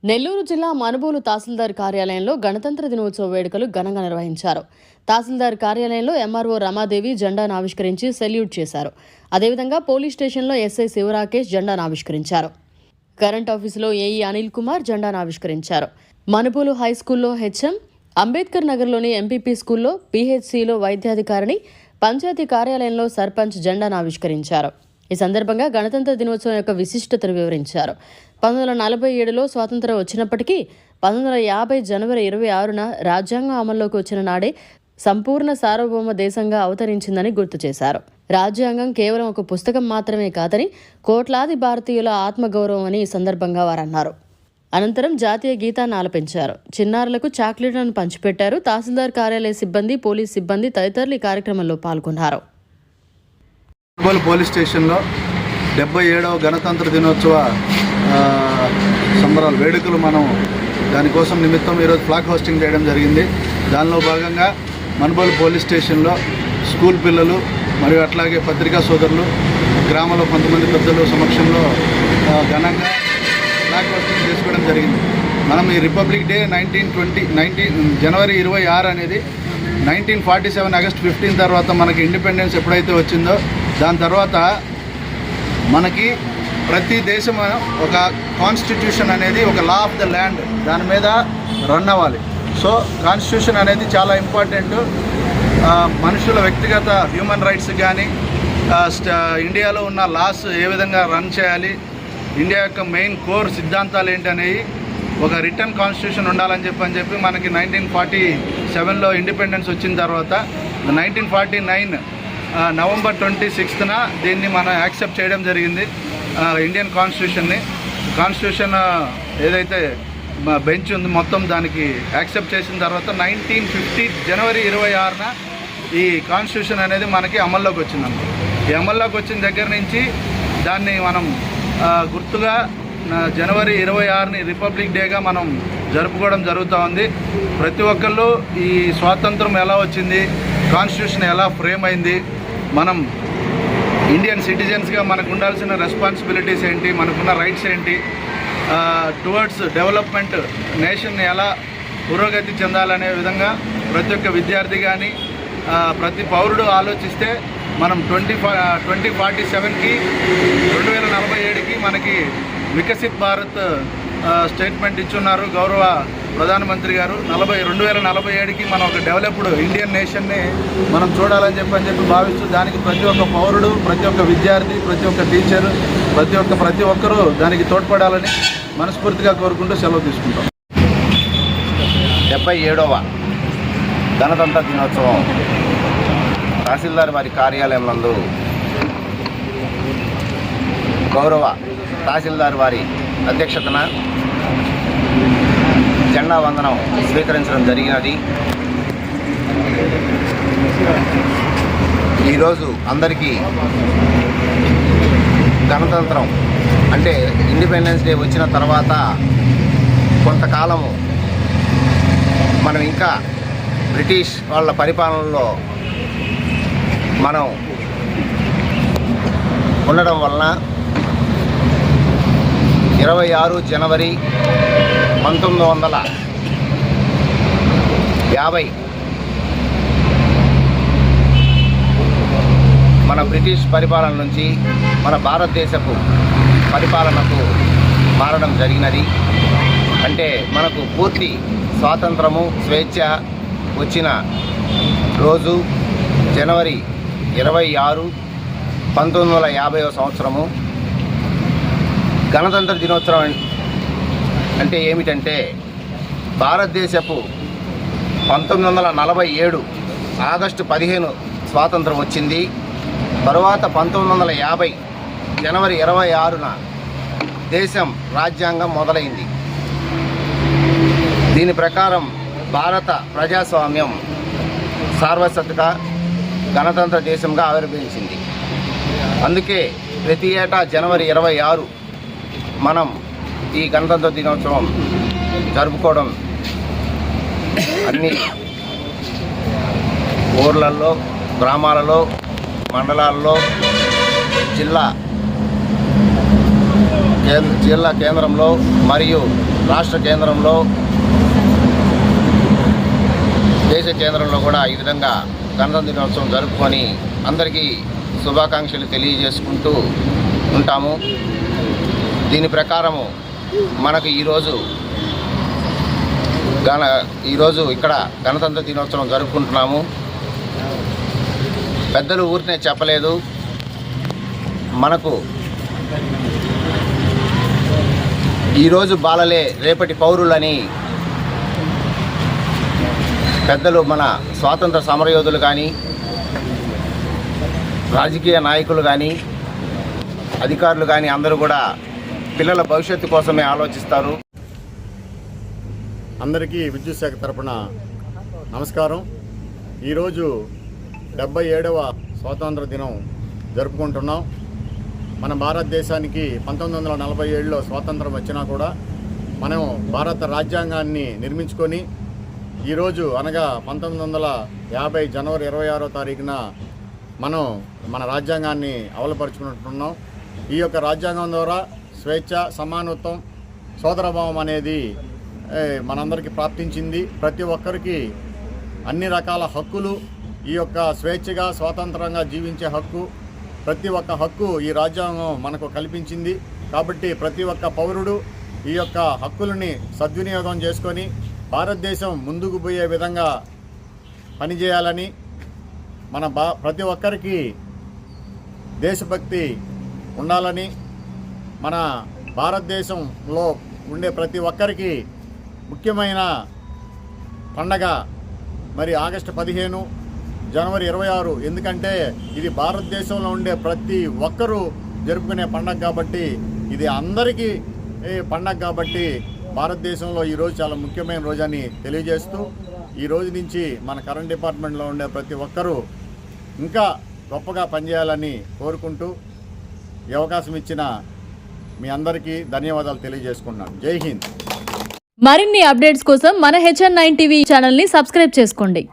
నెల్లూరు జిల్లా మనుబోలు తహసీల్దార్ కార్యాలయంలో గణతంత్ర దినోత్సవ వేడుకలు ఘనంగా నిర్వహించారు. తహసీల్దార్ కార్యాలయంలో ఎంఆర్ఓ రమాదేవి జెండాను ఆవిష్కరించి సెల్యూట్ చేశారు. అదేవిధంగా పోలీస్ స్టేషన్లో ఎస్ఐ శివరాకేష్ జెండాను ఆవిష్కరించారు. కరెంట్ ఆఫీసులో ఏఈ అనిల్ కుమార్ జెండాను ఆవిష్కరించారు. మనుబోలు హైస్కూల్లో హెచ్ఎం, అంబేద్కర్ నగర్లోని ఎంపీపీ స్కూల్లో పీహెచ్సీలో వైద్యాధికారిని, పంచాయతీ కార్యాలయంలో సర్పంచ్ జెండాను ఆవిష్కరించారు. ఈ సందర్భంగా గణతంత్ర దినోత్సవం యొక్క విశిష్టతను వివరించారు. 1947లో స్వాతంత్ర్యం వచ్చినప్పటికీ 1950 జనవరి 26న రాజ్యాంగం అమల్లోకి వచ్చిన నాడే సంపూర్ణ సార్వభౌమ దేశంగా అవతరించిందని గుర్తు చేశారు. రాజ్యాంగం కేవలం ఒక పుస్తకం మాత్రమే కాదని కోట్లాది భారతీయుల ఆత్మగౌరవం అని ఈ సందర్భంగా వారు అన్నారు. అనంతరం జాతీయ గీతాన్ని ఆలపించారు. చిన్నారులకు చాక్లెట్లను పంచిపెట్టారు. తహసీల్దార్ కార్యాలయ సిబ్బంది, పోలీస్ సిబ్బంది తదితరులు ఈ కార్యక్రమంలో పాల్గొన్నారు. పోలీస్ స్టేషన్లో 77వ గణతంత్ర దినోత్సవ సంబరాలు వేడుకలు దానికోసం నిమిత్తం ఈరోజు ఫ్లాగ్ హోస్టింగ్ చేయడం జరిగింది. దానిలో భాగంగా మనుబోలు పోలీస్ స్టేషన్లో స్కూల్ పిల్లలు మరియు అట్లాగే పత్రికా సోదరులు, గ్రామంలో కొంతమంది పెద్దలు సమక్షంలో ఘనంగా ఫ్లాగ్ హోస్టింగ్ చేసుకోవడం జరిగింది. మనం ఈ రిపబ్లిక్ డే జనవరి 26 అనేది 1947 ఆగస్ట్ 15 తర్వాత మనకి ఇండిపెండెన్స్ ఎప్పుడైతే వచ్చిందో దాని తర్వాత మనకి ప్రతి దేశం ఒక కాన్స్టిట్యూషన్ అనేది, ఒక లా ఆఫ్ ద ల్యాండ్ దాని మీద రన్ అవ్వాలి. సో కాన్స్టిట్యూషన్ అనేది చాలా ఇంపార్టెంట్. మనుషుల వ్యక్తిగత హ్యూమన్ రైట్స్ కానీ, ఇండియాలో ఉన్న లాస్ ఏ విధంగా రన్ చేయాలి, ఇండియా యొక్క మెయిన్ కోర్ సిద్ధాంతాలు ఏంటనేవి ఒక రిటర్న్ కాన్స్టిట్యూషన్ ఉండాలని చెప్పి మనకి 1947లో ఇండిపెండెన్స్ వచ్చిన తర్వాత 1949 నవంబర్ 26న దీన్ని మనం యాక్సెప్ట్ చేయడం జరిగింది. ఇండియన్ కాన్స్టిట్యూషన్ ఏదైతే బెంచ్ ఉంది మొత్తం దానికి యాక్సెప్ట్ చేసిన తర్వాత 1950 జనవరి 26న ఈ కాన్స్టిట్యూషన్ అనేది మనకి అమల్లోకి వచ్చిందన్నమాట. ఈ అమల్లోకి వచ్చిన దగ్గర నుంచి దాన్ని మనం గుర్తుగా జనవరి 26ని రిపబ్లిక్ డేగా మనం జరుపుకోవడం జరుగుతూ ఉంది. ప్రతి ఒక్కళ్ళు ఈ స్వాతంత్రం ఎలా వచ్చింది, కాన్స్టిట్యూషన్ ఎలా ఫ్రేమ్ అయింది, మనం ఇండియన్ సిటిజన్స్గా మనకు ఉండాల్సిన రెస్పాన్సిబిలిటీస్ ఏంటి, మనకున్న రైట్స్ ఏంటి, టువర్డ్స్ డెవలప్మెంట్ నేషన్ని ఎలా పురోగతి చెందాలనే విధంగా ప్రతి ఒక్క విద్యార్థి కానీ ప్రతి పౌరుడు ఆలోచిస్తే మనం 2047కి 2047కి మనకి వికసిత్ భారత్ స్టేట్మెంట్ ఇచ్చున్నారు గౌరవ ప్రధానమంత్రి గారు. 2047కి మనం ఒక డెవలప్డ్ ఇండియన్ నేషన్ని మనం చూడాలని చెప్పి భావిస్తూ దానికి ప్రతి ఒక్క పౌరుడు, ప్రతి ఒక్క విద్యార్థి, ప్రతి ఒక్క టీచర్, ప్రతి ఒక్కరూ దానికి తోడ్పడాలని మనస్ఫూర్తిగా కోరుకుంటూ సెలవు తీసుకుంటాం. 77వ గణతంత్ర దినోత్సవం తహసీల్దార్ వారి కార్యాలయం నందు గౌరవ తహసీల్దార్ వారి అధ్యక్షతన జెండా వందనం స్వీకరించడం జరిగినది. ఈరోజు అందరికీ గణతంత్రం అంటే ఇండిపెండెన్స్ డే వచ్చిన తర్వాత కొంతకాలము మనం ఇంకా బ్రిటిష్ వాళ్ళ పరిపాలనలో మనం ఉండడం వలన 26 జనవరి 1950 మన బ్రిటిష్ పరిపాలన నుంచి మన భారతదేశపు పరిపాలనకు మారడం జరిగినది. అంటే మనకు పూర్తి స్వాతంత్రము, స్వేచ్ఛ వచ్చిన రోజు జనవరి 26, 1950వ సంవత్సరము. గణతంత్ర దినోత్సవం అంటే ఏమిటంటే భారతదేశపు 1947 ఆగస్టు 15 స్వాతంత్రం వచ్చింది. తరువాత 1950 జనవరి 26న దేశం రాజ్యాంగం మొదలైంది. దీని ప్రకారం భారత ప్రజాస్వామ్యం సార్వత్రిక గణతంత్ర దేశంగా ఆవిర్భవించింది. అందుకే ప్రతి ఏటా జనవరి 26 మనం ఈ గణతంత్ర దినోత్సవం జరుపుకోవడం అన్ని ఊర్లలో, గ్రామాలలో, మండలాల్లో, జిల్లా కేంద్రంలో మరియు రాష్ట్ర కేంద్రంలో దేశ కేంద్రంలో కూడా ఈ విధంగా గణతంత్ర దినోత్సవం జరుపుకొని అందరికీ శుభాకాంక్షలు తెలియజేసుకుంటూ ఉంటాము. దీని ప్రకారము మనకు ఈరోజు ఇక్కడ గణతంత్ర దినోత్సవం జరుపుకుంటున్నాము. పెద్దలు ఊరినే చెప్పలేదు, మనకు ఈరోజు బాలలే రేపటి పౌరులని పెద్దలు మన స్వాతంత్ర సమరయోధులు కానీ రాజకీయ నాయకులు కానీ అధికారులు కానీ అందరూ కూడా పిల్లల భవిష్యత్తు కోసమే ఆలోచిస్తారు. అందరికీ విద్యుత్ శాఖ తరపున నమస్కారం. ఈరోజు 77వ స్వాతంత్ర దినం జరుపుకుంటున్నాం. మన భారతదేశానికి 1947లో స్వాతంత్రం వచ్చినా కూడా మనం భారత రాజ్యాంగాన్ని నిర్మించుకొని ఈరోజు అనగా 1950 జనవరి 26వ తారీఖున మనం మన రాజ్యాంగాన్ని అమలుపరుచుకుంటున్నాం. ఈ యొక్క రాజ్యాంగం ద్వారా స్వేచ్ఛ, సమానత్వం, సోదరభావం అనేది మనందరికీ ప్రాప్తించింది. ప్రతి ఒక్కరికి అన్ని రకాల హక్కులు, ఈ యొక్క స్వేచ్ఛగా స్వాతంత్రంగా జీవించే హక్కు, ప్రతి ఒక్క హక్కు ఈ రాజ్యాంగం మనకు కల్పించింది. కాబట్టి ప్రతి ఒక్క పౌరుడు ఈ యొక్క హక్కులని సద్వినియోగం చేసుకొని భారతదేశం ముందుకు పోయే విధంగా పనిచేయాలని, మన ప్రతి ఒక్కరికి దేశభక్తి ఉండాలని, మన భారతదేశంలో ఉండే ప్రతి ఒక్కరికి ముఖ్యమైన పండగ మరి ఆగస్టు 15, జనవరి 26. ఎందుకంటే ఇది భారతదేశంలో ఉండే ప్రతి ఒక్కరూ జరుపుకునే పండగ కాబట్టి, ఇది అందరికీ పండగ కాబట్టి భారతదేశంలో ఈరోజు చాలా ముఖ్యమైన రోజని తెలియజేస్తూ, ఈ రోజు నుంచి మన కరెంట్ డిపార్ట్మెంట్లో ఉండే ప్రతి ఒక్కరూ ఇంకా గొప్పగా పనిచేయాలని కోరుకుంటూ ఈ అవకాశం ఇచ్చిన మీ అందరికీ ధన్యవాదాలు తెలియజేసుకున్నాను. జై హింద్. మరిన్ని అప్డేట్స్ కోసం మన HN9 టీవీ ఛానల్ని సబ్స్క్రైబ్ చేసుకోండి.